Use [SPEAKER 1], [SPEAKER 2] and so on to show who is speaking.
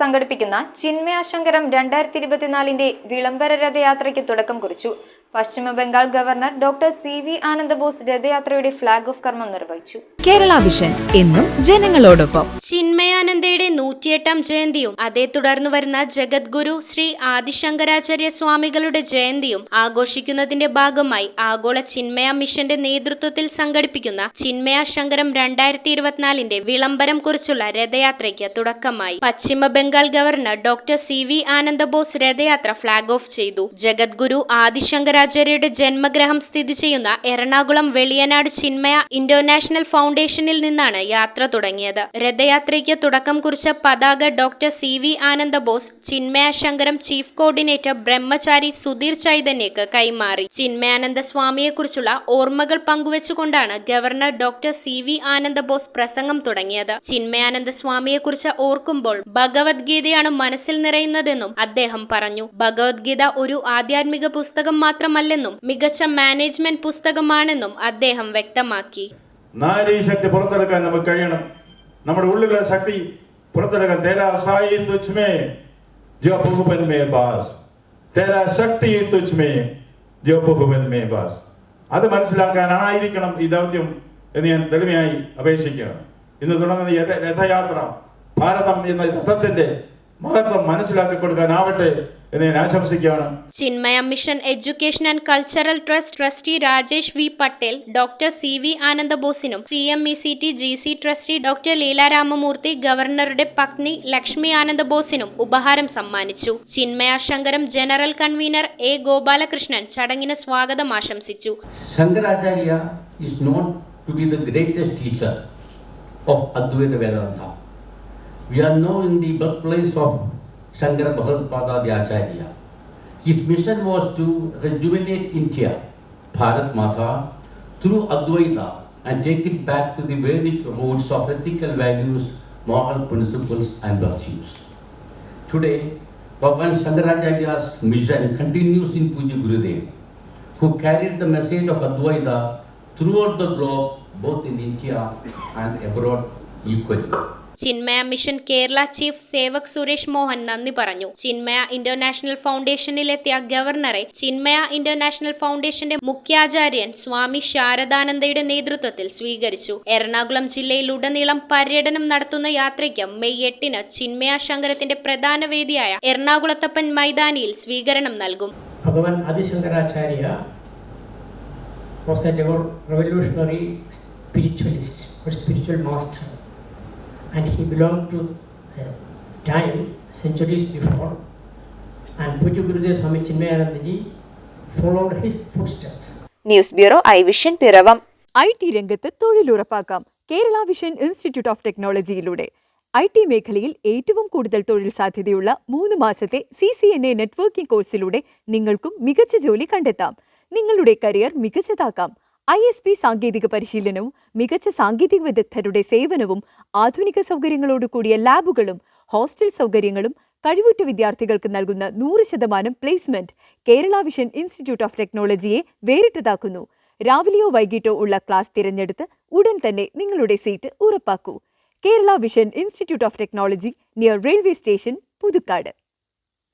[SPEAKER 1] സംഘടിപ്പിക്കുന്ന ചിന്മയാശങ്കരം 2024 വിളംബര രഥയാത്രയ്ക്ക് തുടക്കം കുറിച്ചു. പശ്ചിമ Bengal governor doctor CV Ananda Bose രഥയാത്രയുടെ ഫ്ളാഗ് ഓഫ് കർമ്മം നിർവഹിച്ചു.
[SPEAKER 2] കേരള വിഷൻ എന്നും ജനങ്ങളോടൊപ്പം.
[SPEAKER 3] ചിന്മയാനന്ദയുടെ 108ാം ജയന്തിയും അതേ തുടർന്നു വരുന്ന ജഗദ്ഗുരു ശ്രീ ആദിശങ്കരാചാര്യ സ്വാമികളുടെ ജയന്തിയും ആഘോഷിക്കുന്നതിന്റെ ഭാഗമായി ആഗോള ചിന്മയ മിഷന്റെ നേതൃത്വത്തിൽ സംഘടിപ്പിക്കുന്ന ചിന്മയാശങ്കരം 2024 വിളംബരം കുറിച്ചുള്ള രഥയാത്രയ്ക്ക് തുടക്കമായി. പശ്ചിമ Bengal governor doctor CV Ananda Bose രഥയാത്ര ഫ്ളാഗ് ഓഫ് ചെയ്തു. ജഗദ്ഗുരു ആദിശങ്കരാചാര്യയുടെ ജന്മഗ്രഹം സ്ഥിതി ചെയ്യുന്ന എറണാകുളം വെളിയനാട് ചിന്മയ ഇന്റർനാഷണൽ ഫൗണ്ടേഷനിൽ നിന്നാണ് യാത്ര തുടങ്ങിയത്. രഥയാത്രയ്ക്ക് തുടക്കം കുറിച്ച പതാക doctor CV Ananda Bose Chinmayashankaram chief coordinator Brahmachari Sudheer ചൈതന്യക്ക് കൈമാറി. ചിന്മയാനന്ദ സ്വാമിയെക്കുറിച്ചുള്ള ഓർമ്മകൾ പങ്കുവെച്ചുകൊണ്ടാണ് ഗവർണർ ഡോക്ടർ CV ആനന്ദബോസ് പ്രസംഗം തുടങ്ങിയത്. ചിന്മയാനന്ദ സ്വാമിയെക്കുറിച്ച് ഓർക്കുമ്പോൾ ഭഗവത്ഗീതയാണ് മനസ്സിൽ നിറയുന്നതെന്നും അദ്ദേഹം പറഞ്ഞു. ഭഗവത്ഗീത ഒരു ആധ്യാത്മിക പുസ്തകം മാത്രമല്ലെന്നും മികച്ച മാനേജ്മെന്റ് പുസ്തകമാണെന്നും അദ്ദേഹം വ്യക്തമാക്കി.
[SPEAKER 4] നാരീശക്തി പുറത്തെടുക്കാൻ നമുക്ക് കഴിയണം. നമ്മുടെ ഉള്ളിലെ ശക്തി പുറത്തെടുക്കാൻ തേരാ സായി തുച്ഛമേ ജോ ഭഗവൻ മേ ബാസ്, തേരാ ശക്തി തുച്ഛമേ ജോ ഭഗവൻ മേ ബാസ്. അത് മനസ്സിലാക്കാനായിരിക്കണം ഈ ദൗത്യം എന്ന് ഞാൻ തെളിമയായി അപേക്ഷിക്കുകയാണ്. ഇന്ന് തുടങ്ങുന്ന രഥയാത്ര ഭാരതം എന്ന രഥത്തിന്റെ മഹത്വം മനസ്സിലാക്കി കൊടുക്കാനാവട്ടെ എന്ന് ഞാൻ ആശംസിക്കുകയാണ്.
[SPEAKER 3] Chinmaya mission education and cultural trust trustee Rajesh V Patel doctor CV ആനന്ദബോസിനും CMECT GC trustee doctor Leela Ramamurthy ഗവർണറുടെ പത്നി ലക്ഷ്മി ആനന്ദബോസിനും ഉപഹാരം സമ്മാനിച്ചു. ചിന്മയാശങ്കരം ജനറൽ കൺവീനർ A ഗോപാലകൃഷ്ണൻ ചടങ്ങിന് സ്വാഗതം ആശംസിച്ചു.
[SPEAKER 5] Shankaracharya is known to be the greatest teacher of Advaita Vedanta. We are now in the birthplace of Shankara Bhagavad the Acharya. His mission was to rejuvenate India, Bharat Mata, through Advaita and take it back to the Vedic roots of ethical values, moral principles and virtues. Today, Bhagavan Shankaracharya's mission continues in Puja Gurudev, who carried the message of Advaita throughout the globe, both in India and abroad equally.
[SPEAKER 3] Chinmaya mission Kerala chief സേവക് സുരേഷ് മോഹൻ നന്ദി പറഞ്ഞു. Chinmaya international ഫൗണ്ടേഷനിലെത്തിയ ഗവർണറെ Chinmaya international ഫൗണ്ടേഷന്റെ മുഖ്യാചാര്യൻ സ്വാമി ശാരദാനന്ദയുടെ നേതൃത്വത്തിൽ സ്വീകരിച്ചു. എറണാകുളം ജില്ലയിലുടനീളം പര്യടനം നടത്തുന്ന യാത്രയ്ക്ക് മെയ് 8 ചിന്മയാശങ്കരത്തിന്റെ പ്രധാന വേദിയായ എറണാകുളത്തപ്പൻ മൈതാനിയിൽ സ്വീകരണം നൽകും.
[SPEAKER 6] ഭഗവാൻ Adi Shankaracharya was a revolutionary spiritualist or spiritual master, and he belonged to time centuries before, and Puja Gurudev Swami Chinmayananda ji followed his footsteps.
[SPEAKER 2] News bureau I vision Piravom. IT രംഗത്ത് തൊഴിലുറപ്പാക്കാം കേരള വിഷൻ ഇൻസ്റ്റിറ്റ്യൂട്ട് ഓഫ് ടെക്നോളജിയിലൂടെ. IT മേഖലയിൽ ഏറ്റവും കൂടുതൽ തൊഴിൽ സാധ്യതയുള്ള 3 മാസത്തെ CCNA networking കോഴ്സിലൂടെ നിങ്ങൾക്കും മികച്ച ജോലി കണ്ടെത്താം. നിങ്ങളുടെ കരിയർ മികച്ചതാക്കാം. ISP സാങ്കേതിക പരിശീലനവും മികച്ച സാങ്കേതിക വിദഗ്ധരുടെ സേവനവും ആധുനിക സൗകര്യങ്ങളോടുകൂടിയ ലാബുകളും ഹോസ്റ്റൽ സൗകര്യങ്ങളും കഴിവുറ്റ വിദ്യാർത്ഥികൾക്ക് നൽകുന്ന 100% placement Kerala vision institute of ടെക്നോളജിയെ വേറിട്ടതാക്കുന്നു. രാവിലെയോ വൈകിട്ടോ ഉള്ള ക്ലാസ് തിരഞ്ഞെടുത്ത് ഉടൻ തന്നെ നിങ്ങളുടെ സീറ്റ് ഉറപ്പാക്കൂ. Kerala vision institute of technology near railway station, Puthukkad.